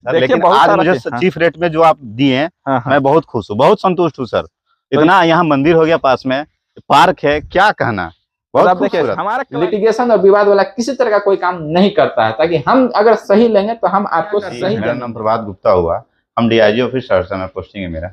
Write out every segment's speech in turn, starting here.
Sir, लेकिन आज मुझे चीफ रेट में जो आप दिए हैं मैं बहुत खुश हूँ, बहुत संतुष्ट हूँ सर। इतना यहाँ मंदिर हो गया, पास में पार्क है, क्या कहना। बहुत खूबसूरत। हमारा लिटिगेशन और विवाद वाला किसी तरह का कोई काम नहीं करता है, ताकि हम अगर सही लेंगे तो हम आपको सही। मेरा नाम प्रभात गुप्ता हुआ, हम डीआईजी ऑफिस सहरसा में पोस्टिंग है मेरा।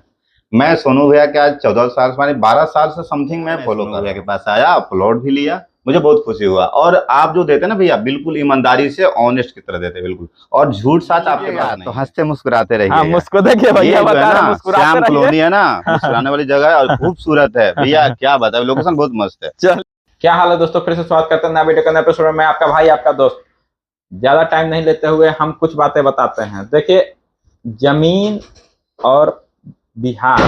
मैं सोनू भैया के आज 14 साल माने 12 साल से समथिंग मैं फॉलो कर भैया के पास आया, प्लॉट भी लिया, मुझे बहुत खुशी हुआ। और आप जो देते ना भैया, बिल्कुल ईमानदारी से ऑनेस्ट की तरह देते, बिल्कुल, और झूठ साथ आपके पास नहीं। तो हंसते मुस्कुराते रहिए। मुस्कुराते भैया बता रहे हैं, श्याम कॉलोनी है ना, मुस्कुराने वाली जगह है और खूबसूरत है भैया, क्या बताओ, लोकेशन बहुत मस्त है। चल, क्या हाल है दोस्तों, फिर से स्वागत करते हैं नया वीडियो का एपिसोड में। मैं आपका भाई, आपका दोस्त। ज्यादा टाइम नहीं लेते हुए हम कुछ बातें बताते हैं। देखिए, जमीन और बिहार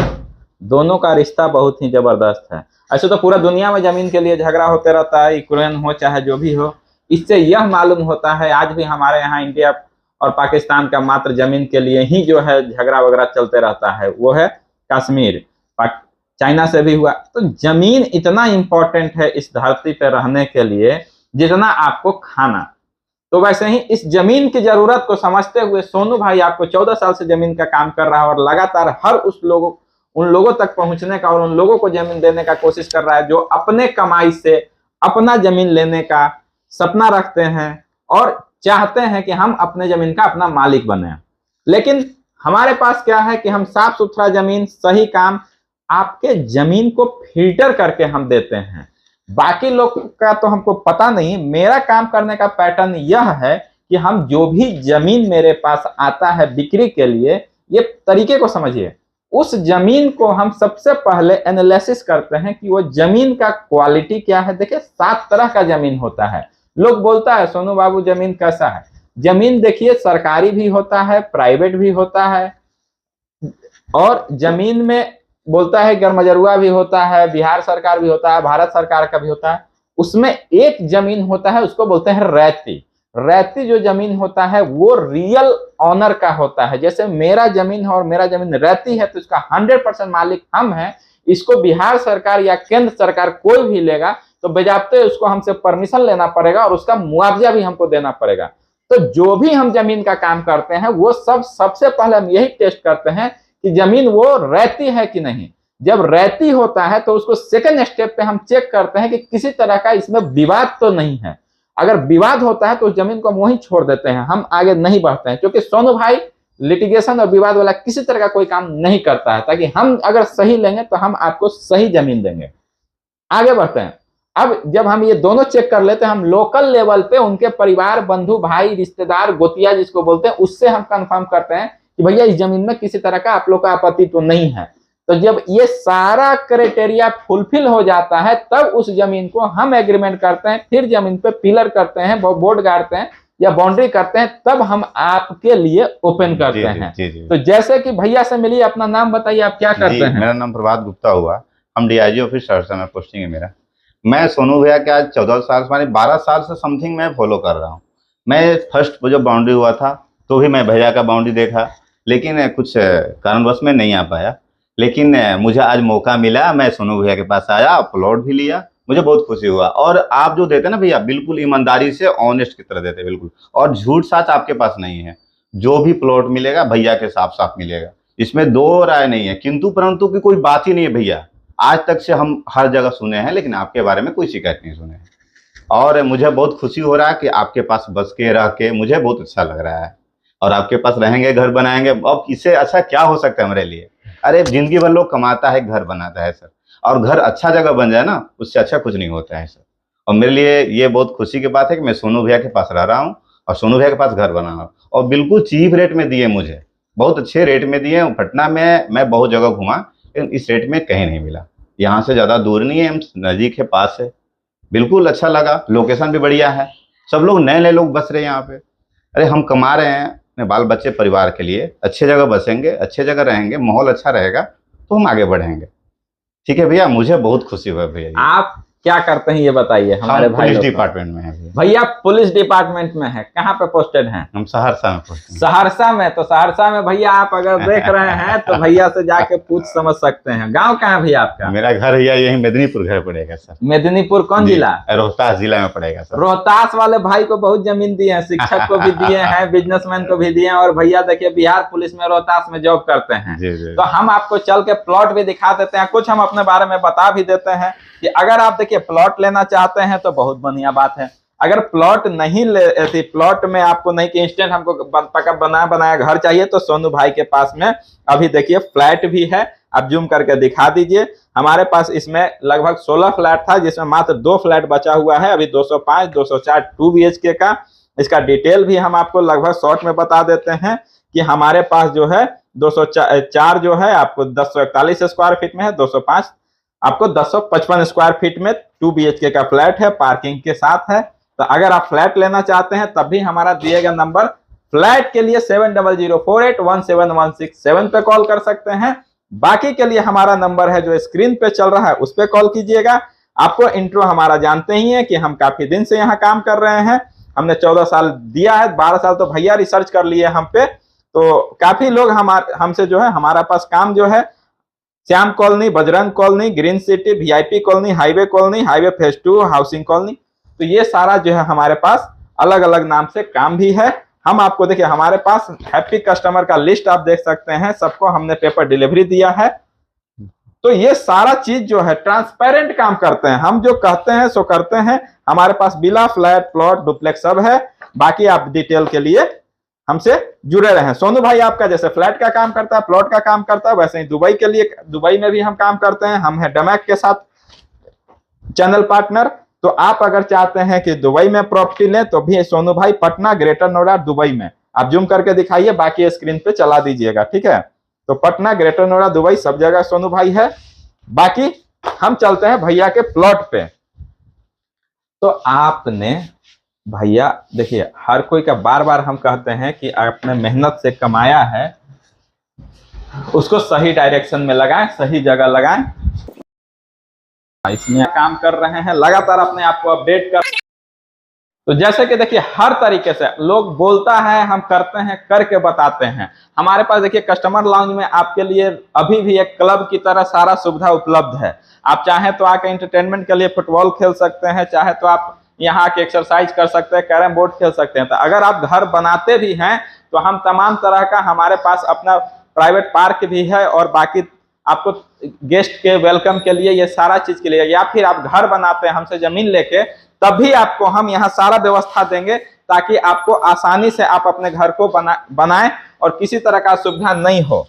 दोनों का रिश्ता बहुत ही जबरदस्त है। ऐसे तो पूरा दुनिया में जमीन के लिए झगड़ा होते रहता है, यूक्रेन हो चाहे जो भी हो। इससे यह मालूम होता है आज भी हमारे यहाँ इंडिया और पाकिस्तान का मात्र जमीन के लिए ही जो है झगड़ा वगैरह चलते रहता है, वो है कश्मीर। चाइना से भी हुआ। तो जमीन इतना इंपॉर्टेंट है इस धरती पर रहने के लिए जितना आपको खाना। तो वैसे ही इस जमीन की जरूरत को समझते हुए सोनू भाई आपको 14 साल से जमीन का काम कर रहा है और लगातार हर उन लोगों तक पहुंचने का और उन लोगों को जमीन देने का कोशिश कर रहा है जो अपने कमाई से अपना जमीन लेने का सपना रखते हैं और चाहते हैं कि हम अपने जमीन का अपना मालिक बने। लेकिन हमारे पास क्या है कि हम साफ सुथरा जमीन, सही काम, आपके जमीन को फिल्टर करके हम देते हैं। बाकी लोग का तो हमको पता नहीं। मेरा काम करने का पैटर्न यह है कि हम जो भी जमीन मेरे पास आता है बिक्री के लिए, ये तरीके को समझिए। उस जमीन को हम सबसे पहले एनालिसिस करते हैं कि वो जमीन का क्वालिटी क्या है। देखिए, 7 तरह का जमीन होता है। लोग बोलता है सोनू बाबू जमीन कैसा है। जमीन देखिए, सरकारी भी होता है, प्राइवेट भी होता है, और जमीन में बोलता है गरमजरुआ भी होता है, बिहार सरकार भी होता है, भारत सरकार का भी होता है। उसमें एक जमीन होता है, उसको बोलते हैं रैती। रैती जो जमीन होता है वो रियल ऑनर का होता है। जैसे मेरा जमीन है और मेरा जमीन रैती है तो इसका 100% मालिक हम हैं। इसको बिहार सरकार या केंद्र सरकार कोई भी लेगा तो बजाते उसको हमसे परमिशन लेना पड़ेगा और उसका मुआवजा भी हमको देना पड़ेगा। तो जो भी हम जमीन का काम करते हैं वो सबसे पहले हम यही टेस्ट करते हैं कि जमीन वो रैती है कि नहीं। जब रैती होता है तो उसको सेकंड स्टेप पे हम चेक करते हैं कि किसी तरह का इसमें विवाद तो नहीं है। अगर विवाद होता है तो उस जमीन को हम वहीं छोड़ देते हैं, हम आगे नहीं बढ़ते हैं, क्योंकि सोनू भाई लिटिगेशन और विवाद वाला किसी तरह का कोई काम नहीं करता है, ताकि हम अगर सही लेंगे तो हम आपको सही जमीन देंगे। आगे बढ़ते हैं। अब जब हम ये दोनों चेक कर लेते हैं, हम लोकल लेवल पे उनके परिवार, बंधु, भाई, रिश्तेदार, गोतिया जिसको बोलते हैं, उससे हम कंफर्म करते हैं कि भैया इस जमीन में किसी तरह का आप लोग का आपत्ति तो नहीं है। तो जब ये सारा क्राइटेरिया फुलफिल हो जाता है तब उस जमीन को हम एग्रीमेंट करते हैं, फिर जमीन पे पिलर करते हैं, बोर्ड गाड़ते हैं या बाउंड्री करते हैं, तब हम आपके लिए ओपन करते हैं। तो जैसे कि भैया से मिलिए, अपना नाम बताइए, आप क्या करते हैं। मेरा नाम प्रभात गुप्ता हुआ, हम डीआईजी ऑफिस सहरसा में पोस्टिंग है मेरा। मैं सोनू भैया के आज 14 साल माने 12 साल से समथिंग मैं फॉलो कर रहा हूँ। मैं फर्स्ट जो बाउंड्री हुआ था तो भी मैं भैया का बाउंड्री देखा, लेकिन कुछ कारणवश में नहीं आ पाया। लेकिन मुझे आज मौका मिला, मैं सोनू भैया के पास आया, प्लॉट भी लिया, मुझे बहुत खुशी हुआ। और आप जो देते ना भैया, बिल्कुल ईमानदारी से ऑनेस्ट की तरह देते, बिल्कुल, और झूठ साथ आपके पास नहीं है। जो भी प्लॉट मिलेगा भैया के साफ साफ मिलेगा, इसमें दो राय नहीं है, किंतु परंतु की कोई बात ही नहीं है भैया। आज तक से हम हर जगह सुने हैं, लेकिन आपके बारे में कोई शिकायत नहीं सुने हैं। और मुझे बहुत खुशी हो रहा है कि आपके पास बस के रह के मुझे बहुत अच्छा लग रहा है। और आपके पास रहेंगे, घर बनाएंगे, अब इससे अच्छा क्या हो सकता है मेरे लिए। अरे जिंदगी भर लोग कमाता है, घर बनाता है सर, और घर अच्छा जगह बन जाए ना, उससे अच्छा कुछ नहीं होता है सर। और मेरे लिए ये बहुत खुशी की बात है कि मैं सोनू भैया के पास रह रहा हूँ और सोनू भैया के पास घर बना रहा हूँ, और बिल्कुल चीप रेट में दिए, मुझे बहुत अच्छे रेट में दिए। पटना में मैं बहुत जगह घूमा, लेकिन इस रेट में कहीं नहीं मिला। यहाँ से ज़्यादा दूर नहीं है, हम नज़दीक है, पास है, बिल्कुल अच्छा लगा। लोकेशन भी बढ़िया है, सब लोग नए नए लोग बस रहे हैं यहाँ पे। अरे हम कमा रहे हैं अपने बाल बच्चे परिवार के लिए, अच्छे जगह बसेंगे, अच्छे जगह रहेंगे, माहौल अच्छा रहेगा तो हम आगे बढ़ेंगे। ठीक है भैया, मुझे बहुत खुशी हुआ भैया। आप क्या करते हैं ये बताइए हमारे हम भाई पुलिस लोग को। डिपार्टमेंट में है अभी। भैया पुलिस डिपार्टमेंट में है, कहाँ पे पोस्टेड हैं? हम सहरसा में पोस्टिंग है। सहरसा में। तो सहरसा में भैया आप अगर देख रहे हैं तो भैया से जाके पूछ समझ सकते हैं। गांव कहाँ है भैया आपका? मेरा घर भैया यही मेदिनीपुर घर पड़ेगा सर। मेदिनीपुर कौन जी, जिला? रोहतास जिला में पड़ेगा सर। रोहतास वाले भाई को बहुत जमीन दी है, शिक्षक को भी दिए हैं, बिजनेसमैन को भी दिए हैं, और भैया देखिए बिहार पुलिस में रोहतास में जॉब करते हैं। जी जी। तो हम आपको चल के प्लॉट भी दिखा देते हैं, कुछ हम अपने बारे में बता भी देते हैं कि अगर आप देखिए प्लॉट लेना चाहते हैं तो बहुत बढ़िया बात है। अगर प्लॉट नहीं ले, प्लॉट में आपको नहीं कि इंस्टेंट हमको पक्का बनाया घर चाहिए, तो सोनू भाई के पास में अभी देखिए फ्लैट भी है। आप जूम करके दिखा दीजिए। हमारे पास इसमें लगभग 16 फ्लैट था, जिसमें मात्र 2 फ्लैट बचा हुआ है अभी, 205 204 2 BHK का। इसका डिटेल भी हम आपको लगभग शॉर्ट में बता देते हैं कि हमारे पास जो है 204 जो है आपको 1041 स्क्वायर फीट में है, 205 आपको 1055 स्क्वायर फीट में 2 BHK का फ्लैट है, पार्किंग के साथ है। तो अगर आप फ्लैट लेना चाहते हैं तब भी हमारा दिए गए नंबर फ्लैट के लिए 7004817167 पे कॉल कर सकते हैं। बाकी के लिए हमारा नंबर है जो स्क्रीन पे चल रहा है, उस पे कॉल कीजिएगा। आपको इंट्रो हमारा जानते ही है कि हम काफी दिन से यहाँ काम कर रहे हैं, हमने 14 साल दिया है, 12 साल तो भैया रिसर्च कर लिए हम पे। तो काफी लोग हमसे जो है, हमारा पास काम जो है Shyam colony, Bajrang colony, green city, VIP colony, highway phase 2, housing colony, तो ये सारा जो है हमारे पास अलग अलग नाम से काम भी है। हम आपको देखिए हमारे पास हैप्पी कस्टमर का लिस्ट आप देख सकते हैं, सबको हमने पेपर डिलीवरी दिया है। तो ये सारा चीज जो है ट्रांसपेरेंट काम करते हैं, हम जो कहते हैं सो करते हैं। हमारे पास बिला फ्लैट प्लॉट डुप्लेक्स सब है। बाकी आप डिटेल के लिए हमसे जुड़े रहे। सोनू भाई आपका जैसे फ्लैट का काम करता है, प्लॉट का काम करता है, वैसे ही दुबई के लिए, दुबई में भी हम काम करते हैं। हम है डमैक के साथ चैनल पार्टनर। तो आप अगर चाहते हैं कि दुबई में प्रॉपर्टी लें तो भी सोनू भाई पटना, ग्रेटर नोएडा, दुबई में आप जूम करके दिखाइए, बाकी स्क्रीन पे चला दीजिएगा, ठीक है। तो पटना, ग्रेटर नोएडा, दुबई सब जगह सोनू भाई है। बाकी हम चलते हैं भैया के प्लॉट पे। तो आपने भैया देखिए, हर कोई का बार बार हम कहते हैं कि आपने मेहनत से कमाया है, उसको सही डायरेक्शन में लगाएं, सही जगह लगाएं। इसमें काम कर रहे हैं, लगातार अपने आप को अपडेट कर। तो जैसे कि देखिए हर तरीके से लोग बोलता है, हम करते हैं, करके बताते हैं। हमारे पास देखिए कस्टमर लाउंज में आपके लिए अभी भी एक क्लब की तरह सारा सुविधा उपलब्ध है। आप चाहें तो आके एंटरटेनमेंट के लिए फुटबॉल खेल सकते हैं, चाहे तो आप यहाँ आके एक्सरसाइज कर सकते हैं, कैरम बोर्ड खेल सकते हैं। तो अगर आप घर बनाते भी हैं तो हम तमाम तरह का, हमारे पास अपना प्राइवेट पार्क भी है, और बाकी आपको गेस्ट के वेलकम के लिए, ये सारा चीज के लिए, या फिर आप घर बनाते हैं हमसे जमीन लेके, तब भी आपको हम यहाँ सारा व्यवस्था देंगे, ताकि आपको आसानी से आप अपने घर को बनाएं और किसी तरह का सुविधा नहीं हो।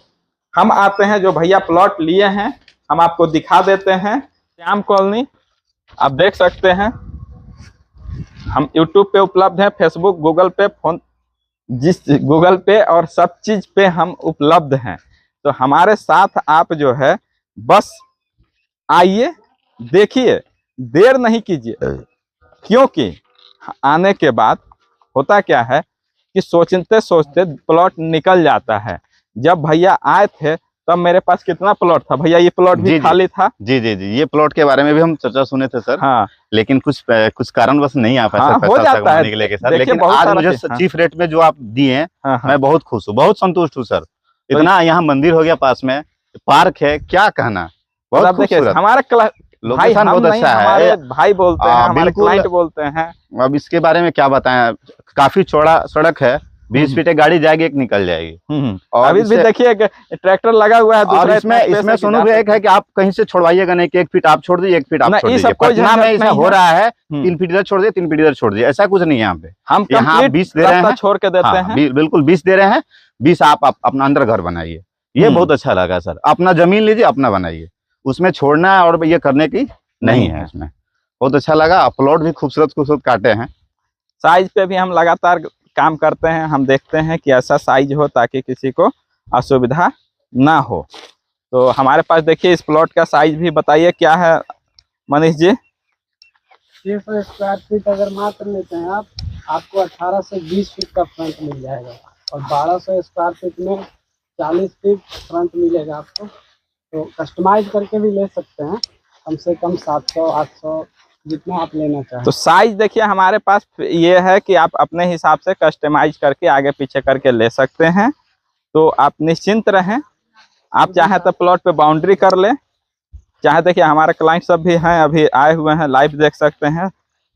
हम आते हैं, जो भैया प्लॉट लिए हैं हम आपको दिखा देते हैं। श्याम कॉलोनी आप देख सकते हैं, हम YouTube पे उपलब्ध है, फेसबुक, गूगल पे, फोन, गूगल पे और सब चीज पे हम उपलब्ध हैं। तो हमारे साथ आप जो है बस आइए, देखिए, देर नहीं कीजिए, क्योंकि आने के बाद होता क्या है कि सोचते सोचते प्लॉट निकल जाता है। जब भैया आए थे तब मेरे पास कितना प्लॉट था भैया, ये प्लॉट भी खाली था। जी जी जी, ये प्लॉट के बारे में भी हम चर्चा सुने थे सर। हाँ, लेकिन कुछ कारणवश नहीं आ पाया। हाँ, हो जाता है। लेकिन आज मुझे चीफ रेट में जो आप दिए हैं, मैं बहुत खुश हूँ, बहुत संतुष्ट हूँ सर। इतना यहाँ मंदिर हो गया, पास में पार्क है, क्या कहना, बहुत खूबसूरत। हमारा लोकेशन बहुत अच्छा है, भाई बोलते हैं, हमारे क्लाइंट बोलते हैं। अब इसके बारे में क्या बताएं, काफी चौड़ा सड़क है, 20 फीट गाड़ी जाएगी, एक निकल जाएगी। और अभी भी देखिए ट्रैक्टर लगा हुआ है। और इसमें सोनू भी एक है कि आप कहीं से छोड़वाइएगा नहीं कि 1 फीट आप छोड़ दीजिए, 1 फीट आप छोड़ दीजिए। पटना में ऐसा हो रहा है, 3 फीट इधर छोड़ दिए, 3 फीट इधर छोड़ दिए, ऐसा कुछ नहीं है यहाँ पे। हम यहाँ 20 दे रहे हैं, छोड़ के देते हैं, बिल्कुल 20 दे रहे हैं। 20 आप अपना अंदर घर बनाइए, ये बहुत अच्छा लगा सर। अपना जमीन लीजिए, अपना बनाइए, उसमें छोड़ना और ये करने की नहीं है, इसमें बहुत अच्छा लगा। प्लॉट भी खूबसूरत खूबसूरत काटे हैं। साइज पे भी हम लगातार काम करते हैं, हम देखते हैं कि ऐसा साइज हो ताकि किसी को असुविधा ना हो। तो हमारे पास देखिए इस प्लॉट का साइज भी बताइए क्या है मनीष जी। 600 स्क्वायर फीट अगर मात्र लेते हैं आप, आपको 18 से 20 फीट का फ्रंट मिल जाएगा, और 1200 स्क्वायर फीट में 40 फीट फ्रंट मिलेगा आपको। तो कस्टमाइज करके भी ले सकते हैं, कम से कम 700, 800, जितना आप लेना चाहें। तो साइज देखिए हमारे पास ये है कि आप अपने हिसाब से कस्टमाइज करके आगे पीछे करके ले सकते हैं। तो आप निश्चिंत रहें, आप चाहे तो प्लॉट पे बाउंड्री कर लें, चाहे देखिए हमारे क्लाइंट सब भी हैं अभी आए हुए हैं, लाइव देख सकते हैं।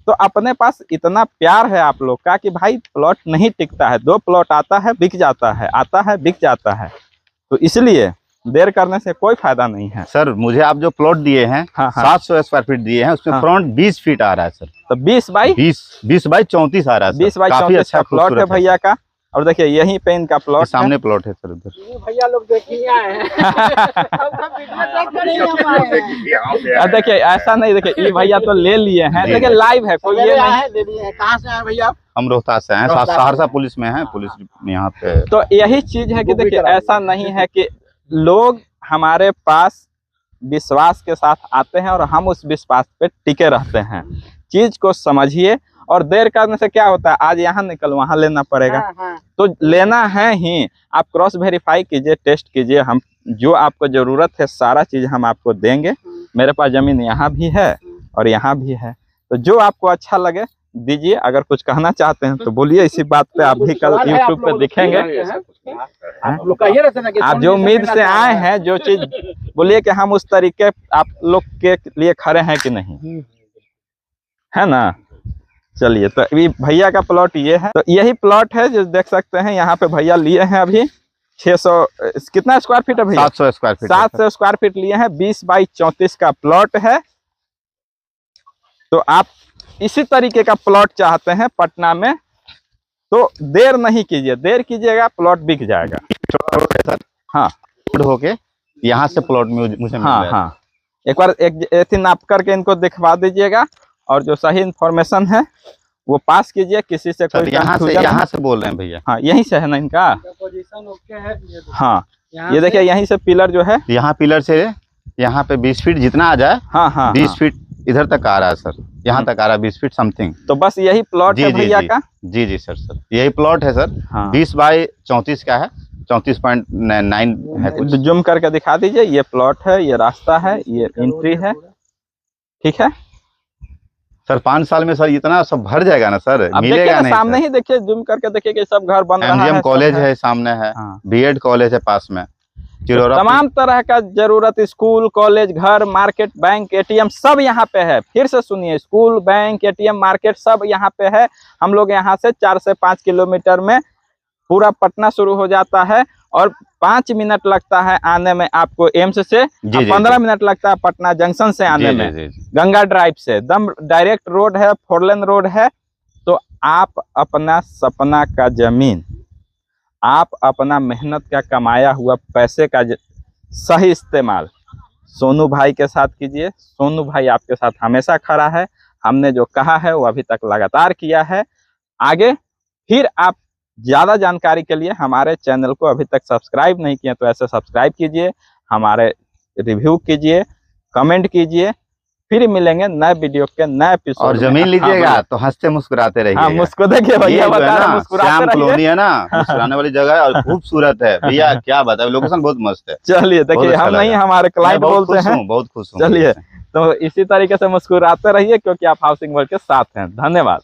तो अपने पास इतना प्यार है आप लोग का कि भाई प्लॉट नहीं टिकता है, 2 प्लॉट आता है बिक जाता है, आता है बिक जाता है। तो इसलिए देर करने से कोई फायदा नहीं है। सर मुझे आप जो प्लॉट दिए हैं, हाँ, हाँ। 700 स्क्वायर फीट दिए हैं, उसमें हाँ। फ्रंट 20 फीट आ रहा है सर। तो 20 बाई 34 आ रहा है सर। 20 बाई काफी 34 अच्छा का प्लॉट है खूबसूरत भैया का। और देखिए यहीं पे इनका ये प्लॉट सामने प्लॉट है सर उधर। ये भैया लोग देखिए आए हैं। है। देखिए ऐसा नहीं, देखिए ये भैया तो ले लिए हैं, जी, देखिए जी। लाइव है, कोई ये नहीं। कहाँ से आए भैया आप? हम रोहतास से हैं, सहरसा पुलिस में हैं, पुलिस यहाँ पे। तो यही चीज है कि देखिए ऐसा नहीं है कि लोग हमारे पास विश्वास के साथ आते हैं और हम उस विश्वास पे टिके रहते हैं। चीज को समझिए, और देर करने से क्या होता है, आज यहाँ निकल वहाँ लेना पड़ेगा। तो लेना है ही, आप क्रॉस वेरीफाई कीजिए, टेस्ट कीजिए, हम जो आपको जरूरत है सारा चीज हम आपको देंगे। मेरे पास जमीन यहाँ भी है और यहाँ भी है, तो जो आपको अच्छा लगे दीजिए। अगर कुछ कहना चाहते हैं तो बोलिए, इसी बात पे आप भी कल यूट्यूब पे दिखेंगे। आप जो उम्मीद से आए हैं, जो चीज बोलिए कि हम उस तरीके आप लोग के लिए खड़े हैं कि नहीं, है ना। चलिए, तो अभी भैया का प्लॉट ये है, तो यही प्लॉट है जो देख सकते हैं यहाँ पे भैया लिए हैं अभी 600 कितना स्क्वायर फीट है भैया? 700 स्क्वायर फीट। 700 स्क्वायर फीट लिए हैं, 20 बाई 34 का प्लॉट है। तो आप इसी तरीके का प्लॉट चाहते हैं पटना में तो देर नहीं कीजिए, देर कीजिएगा प्लॉट बिक जाएगा। हाँ होके यहाँ से प्लॉट में मुझे मिल हाँ हाँ, एक बार एक नाप करके इनको दिखवा दीजिएगा, और जो सही इंफॉर्मेशन है वो पास कीजिए। किसी से कोई यहाँ से बोल रहे हैं भैया? हाँ यहीं से है ना इनका पोजीशन ओके है। हाँ ये देखिए यहीं से पिलर जो है, यहाँ पिलर से यहाँ पे 20 फीट जितना आ जाए। हाँ हाँ 20 फीट इधर तक आ रहा है सर, यहाँ तक आ रहा है 20 फीट समथिंग। तो बस यही प्लॉट है भैया का। जी जी सर, यही प्लॉट है सर। हाँ 20 बाई 34 का है, 34.9 है कुछ। जूम करके दिखा दीजिए, ये प्लॉट है, ये रास्ता है, ये एंट्री है, ठीक है सर। 5 साल में सर इतना सब भर जाएगा ना सर, मिलेगा नहीं। सामने ही देखिए, जूम करके देखिए कि सब घर बन रहा है। कॉलेज है सामने है, बीएड कॉलेज है पास में। तो तमाम तरह का जरूरत, स्कूल, कॉलेज, घर, मार्केट, बैंक, एटीएम सब यहाँ पे है। फिर से सुनिए, स्कूल, बैंक, एटीएम, मार्केट सब यहाँ पे है। हम लोग यहाँ से 4 से 5 किलोमीटर में पूरा पटना शुरू हो जाता है, और 5 मिनट लगता है आने में आपको एम्स से, 15 मिनट लगता है पटना जंक्शन से आने में। गंगा ड्राइव से एकदम डायरेक्ट रोड है, 4 लेन रोड है। तो आप अपना सपना का जमीन, आप अपना मेहनत का कमाया हुआ पैसे का सही इस्तेमाल सोनू भाई के साथ कीजिए। सोनू भाई आपके साथ हमेशा खड़ा है, हमने जो कहा है वो अभी तक लगातार किया है। आगे फिर आप ज़्यादा जानकारी के लिए हमारे चैनल को अभी तक सब्सक्राइब नहीं किए तो ऐसे सब्सक्राइब कीजिए, हमारे रिव्यू कीजिए, कमेंट कीजिए। फिर मिलेंगे नए वीडियो के नए एपिसोड। और जमीन लीजिएगा तो हंसते मुस्कुराते रहिए। हाँ मुझको देखिए भैया बता रहे मुस्कुराते रहिए। कॉलोनी है ना, मुस्कुराने वाली जगह है और खूबसूरत है भैया, क्या बताए, लोकेशन बहुत मस्त है। चलिए देखिए, हम नहीं हमारे क्लाइंट बोलते हैं, बहुत खुश हूँ। चलिए तो इसी तरीके से मुस्कुराते रहिए, क्योंकि आप हाउसिंग वर्ल्ड के साथ हैं। धन्यवाद।